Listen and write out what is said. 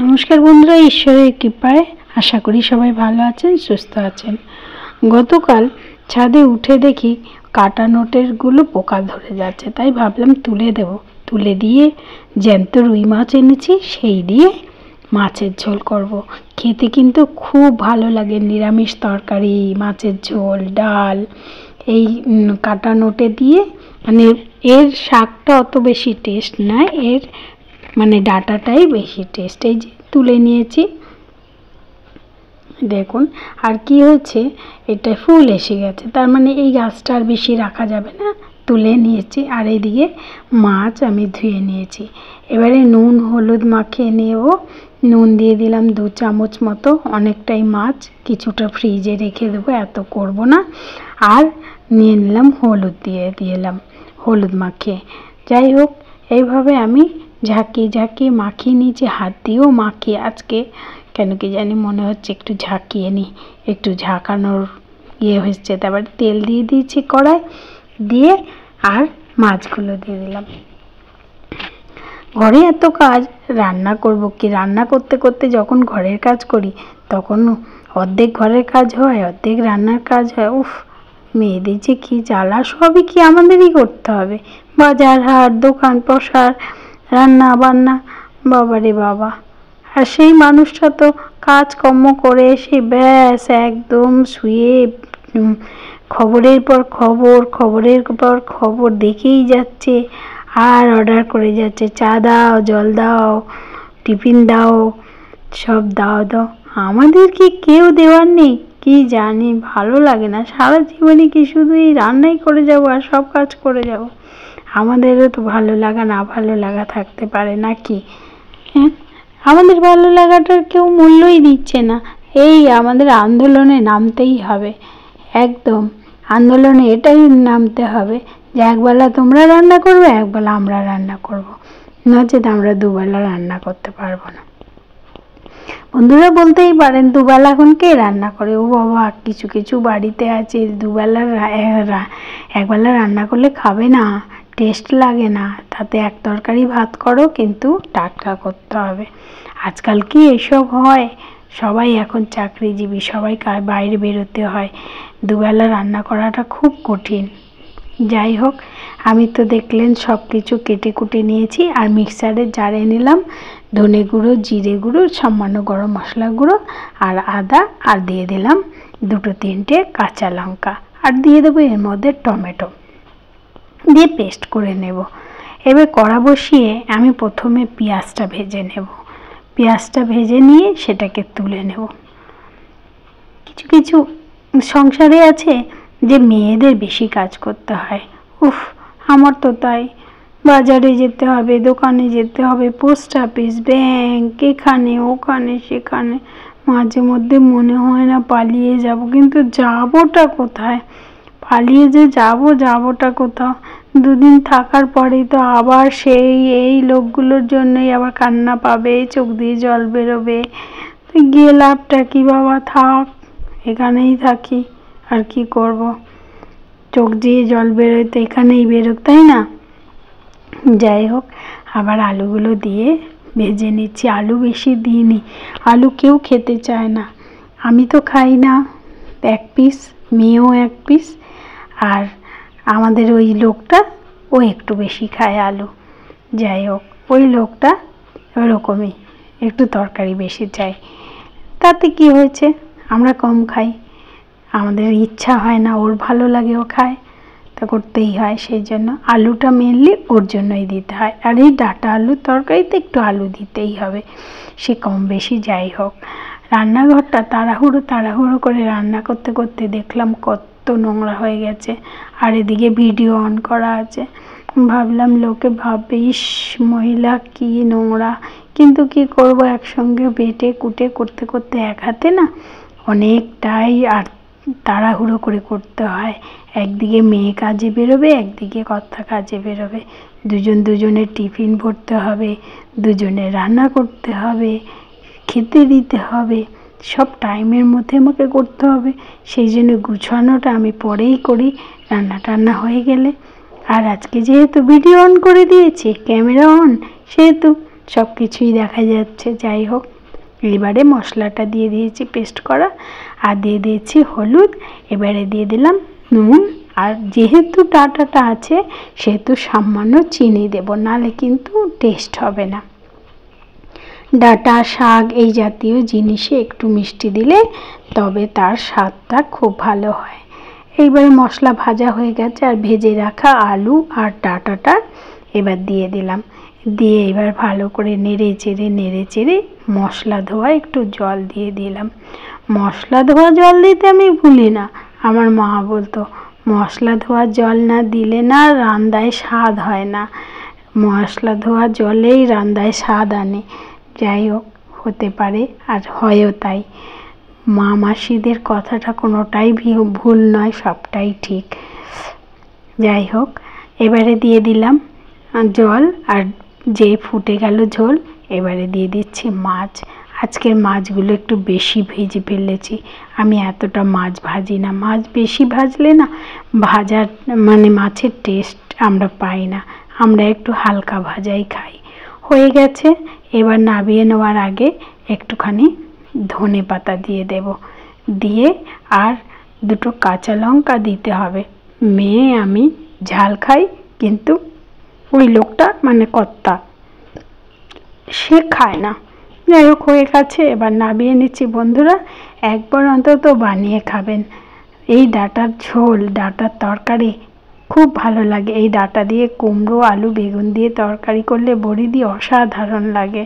নমস্কার বন্ধুরা, ঈশ্বরের কৃপায় আশা করি সবাই ভালো আছেন, সুস্থ আছেন। গতকাল ছাদে উঠে দেখি কাটা নোটেরগুলো পোকা ধরে যাচ্ছে, তাই ভাবলাম তুলে দেব। তুলে দিয়ে জ্যান্ত রুই মাছ এনেছি, সেই দিয়ে মাছের ঝোল করব। খেতে কিন্তু খুব ভালো লাগে, নিরামিষ তরকারি, মাছের ঝোল, ডাল, এই কাটা নোটে দিয়ে। মানে এর শাকটা অত বেশি টেস্ট নয়, এর মানে ডাটাটাই বেশি টেস্ট। এই যে তুলে নিয়েছি, দেখুন। আর কি হয়েছে, এটা ফুল এসে গেছে, তার মানে এই গাছটা আর বেশি রাখা যাবে না। তুলে নিয়েছি। আর এইদিকে মাছ আমি ধুয়ে নিয়েছি। এবারে নুন হলুদ মাখিয়ে নেব। নুন দিয়ে দিলাম 2 চামচ মতো, অনেকটাই মাছ, কিছুটা ফ্রিজে রেখে দেবো, এত করব না। আর নিয়ে নিলাম হলুদ, দিয়ে দিলাম হলুদ মাখিয়ে। যাই হোক, এইভাবে আমি ঝাঁকিয়ে ঝাঁকিয়ে মাখিয়ে নিয়েছি, হাত দিয়েও মাখিয়ে। আজকে কেন কি জানি মনে হচ্ছে একটু ঝাঁকিয়ে নিই, একটু ঝাঁকানোর হচ্ছে। তারপরে তেল দিয়ে দিয়েছি কড়াই, দিয়ে আর মাছগুলো দিয়ে দিলাম। ঘরে এত কাজ, রান্না করব কি? রান্না করতে করতে যখন ঘরের কাজ করি, তখন অর্ধেক ঘরের কাজ হয়, অর্ধেক রান্নার কাজ হয়। উফ, মেয়েদের যে কী জ্বালা, সবই কি আমাদেরই করতে হবে? বাজার হাট, দোকান পসার, রান্না বান্না, বাবারে বাবা। আর সেই মানুষটা তো কাজকর্ম করে এসে ব্যাস একদম শুয়ে খবরের পর খবর, খবরের পর খবর দেখেই যাচ্ছে, আর অর্ডার করে যাচ্ছে, চা দাও, জল দাও, টিফিন দাও, সব দাও দাও। আমাদের কি কেউ দেওয়ার নেই? কি জানি, ভালো লাগে না। সারা জীবনে কি শুধু এই রান্নাই করে যাব আর সব কাজ করে যাব? আমাদেরও তো ভালো লাগা না ভালো লাগা থাকতে পারে নাকি? হ্যাঁ, আমাদের ভালো লাগাটার কেউ মূল্যই দিচ্ছে না। এই আমাদের আন্দোলনে নামতেই হবে, একদম আন্দোলনে এটাই নামতে হবে যে একবেলা তোমরা রান্না করবে, একবেলা আমরা রান্না করব, নচেত আমরা দুবেলা রান্না করতে পারবো না। বন্ধুরা বলতেই পারেন, দুবেলা এখন কে রান্না করে? ও বাবা, কিছু কিছু বাড়িতে আছে দুবেলা, একবেলা রান্না করলে খাবে না, টেস্ট লাগে না। তাতে এক তরকারি ভাত করো, কিন্তু টাটকা করতে হবে। আজকাল কি এসব হয়? সবাই এখন চাকরিজীবী, সবাই বাইরে বেরোতে হয়, দুবেলা রান্না করাটা খুব কঠিন। যাই হোক, আমি তো দেখলেন সব কিছু কেটে কুটে নিয়েছি, আর মিক্সারের জারে নিলাম ধনে গুঁড়ো, জিরে গুঁড়ো, সামান্য গরম মশলা গুঁড়ো, আর আদা, আর দিয়ে দিলাম 2-3টে কাঁচা লঙ্কা, আর দিয়ে দেবো এর মধ্যে টমেটো, দিয়ে পেস্ট করে নেব। এবার কড়া বসিয়ে আমি প্রথমে পেঁয়াজটা ভেজে নেব। পেঁয়াজটা ভেজে নিয়ে সেটাকে তুলে নেব। কিছু কিছু সংসারে আছে যে মেয়েদের বেশি কাজ করতে হয়। উফ, আমার তো তাই। বাজারে যেতে হবে, দোকানে যেতে হবে, পোস্ট অফিস, ব্যাংক, এখানে ওখানে সেখানে। মাঝে মধ্যে মনে হয় না পালিয়ে যাব, কিন্তু যাবোটা কোথায়? পালিয়ে যে যাবোটা কোথাও? 2 দিন থাকার পরেই তো আবার সেই এই লোকগুলোর জন্যই আবার কান্না পাবে, চোখ দিয়ে জল বেরোবে। তো গিয়ে লাভটা কি? বাবা থাক, এখানেই থাকি, আর কি করব? চোখ দিয়ে জল বেরোয় তো এখানেই বেরোক, তাই না? যাই হোক, আবার আলুগুলো দিয়ে ভেজে নিচ্ছি। আলু বেশি দিইনি, আলু কেউ খেতে চায় না। আমি তো খাই না, 1 পিস, মেয়েও 1 পিস, আর আমাদের ওই লোকটা ও একটু বেশি খায় আলু। যাই হোক, ওই লোকটা ওরকমই, একটু তরকারি বেশি চাই। তাতে কি হয়েছে, আমরা কম খাই, আমাদের ইচ্ছা হয় না, ওর ভালো লাগে ও খায়, তা করতেই হয়। সেই জন্য আলুটা মেনলি ওর জন্যই দিতে হয়। আর এই ডাঁটা আলুর তরকারিতে একটু আলু দিতেই হবে, সে কম বেশি যাই হোক। রান্নাঘরটা তাড়াহুড়ো করে রান্না করতে করতে দেখলাম কত নোংরা হয়ে গেছে। আর এদিকে ভিডিও অন করা আছে, ভাবলাম লোকে ভাববে ইস মহিলা কি নোংরা, কিন্তু কি করব, একসঙ্গে বেটে কুটে করতে করতে এক হাতে না অনেকটাই, আর তাড়াহুড়ো করে করতে হয়। একদিকে মেয়ে কাজে বেরোবে, একদিকে কর্তা কাজে বেরোবে, দুজনের টিফিন ভরতে হবে, দুজনে রান্না করতে হবে, খেতে দিতে হবে, সব টাইমের মধ্যে আমাকে করতে হবে। সেই জন্য গুছানোটা আমি পরেই করি, রান্না টান্না হয়ে গেলে। আর আজকে যেহেতু ভিডিও অন করে দিয়েছি, ক্যামেরা অন, সেহেতু সব কিছুই দেখা যাচ্ছে। যাই হোক, এবারে মশলাটা দিয়ে দিয়েছি পেস্ট করা, আর দিয়ে দিয়েছি হলুদ। এবারে দিয়ে দিলাম নুন, আর যেহেতু ডাঁটাটা আছে সেহেতু সামান্য চিনি দেব, নাহলে কিন্তু টেস্ট হবে না। ডাঁটা, শাক এই জাতীয় জিনিসে একটু মিষ্টি দিলে তবে তার স্বাদটা খুব ভালো হয়। এইবারে মশলা ভাজা হয়ে গেছে, আর ভেজে রাখা আলু আর ডাঁটাটা এবার দিয়ে দিলাম। দিয়ে এবার ভালো করে নেড়ে চেড়ে মশলা ধোয়া একটু জল দিয়ে দিলাম। মশলা ধোয়া জল দিতে আমি ভুলি না। আমার মা বলতো মশলা ধোয়া জল না দিলে না রান্নায় স্বাদ হয় না, মশলা ধোয়া জলেই রান্নায় স্বাদ আনে। যাই হোক, হতে পারে, আর হয়ও তাই। মা মাসিদের কথাটা কোনোটাই ভুল নয়, সবটাই ঠিক। যাই হোক, এবারে দিয়ে দিলাম জল, আর যে ফুটে গেল ঝোল, এবারে দিয়ে দিচ্ছি মাছ। আজকের মাছগুলো একটু বেশি ভেজে ফেলেছি। আমি এতটা মাছ ভাজি না, মাছ বেশি ভাজলে না ভাজার মানে মাছের টেস্ট আমরা পাই না, আমরা একটু হালকা ভাজাই খাই। হয়ে গেছে, এবার নামিয়ে নেওয়ার আগে একটুখানি ধনে পাতা দিয়ে দেব, দিয়ে আর দুটো কাঁচা লঙ্কা দিতে হবে। মেয়ে আমি ঝাল খাই, কিন্তু ওই লোকটা মানে কর্তা সে খায় না। যাই হোক, হয়ে গেছে, এবার নামিয়ে নিচ্ছি। বন্ধুরা, একবার অন্তত বানিয়ে খাবেন। এই ডাঁটার ঝোল, ডাঁটার তরকারি খুব ভালো লাগে। এই ডাঁটা দিয়ে কুমড়ো, আলু, বেগুন দিয়ে তরকারি করলে, বড়ি দিয়ে অসাধারণ লাগে।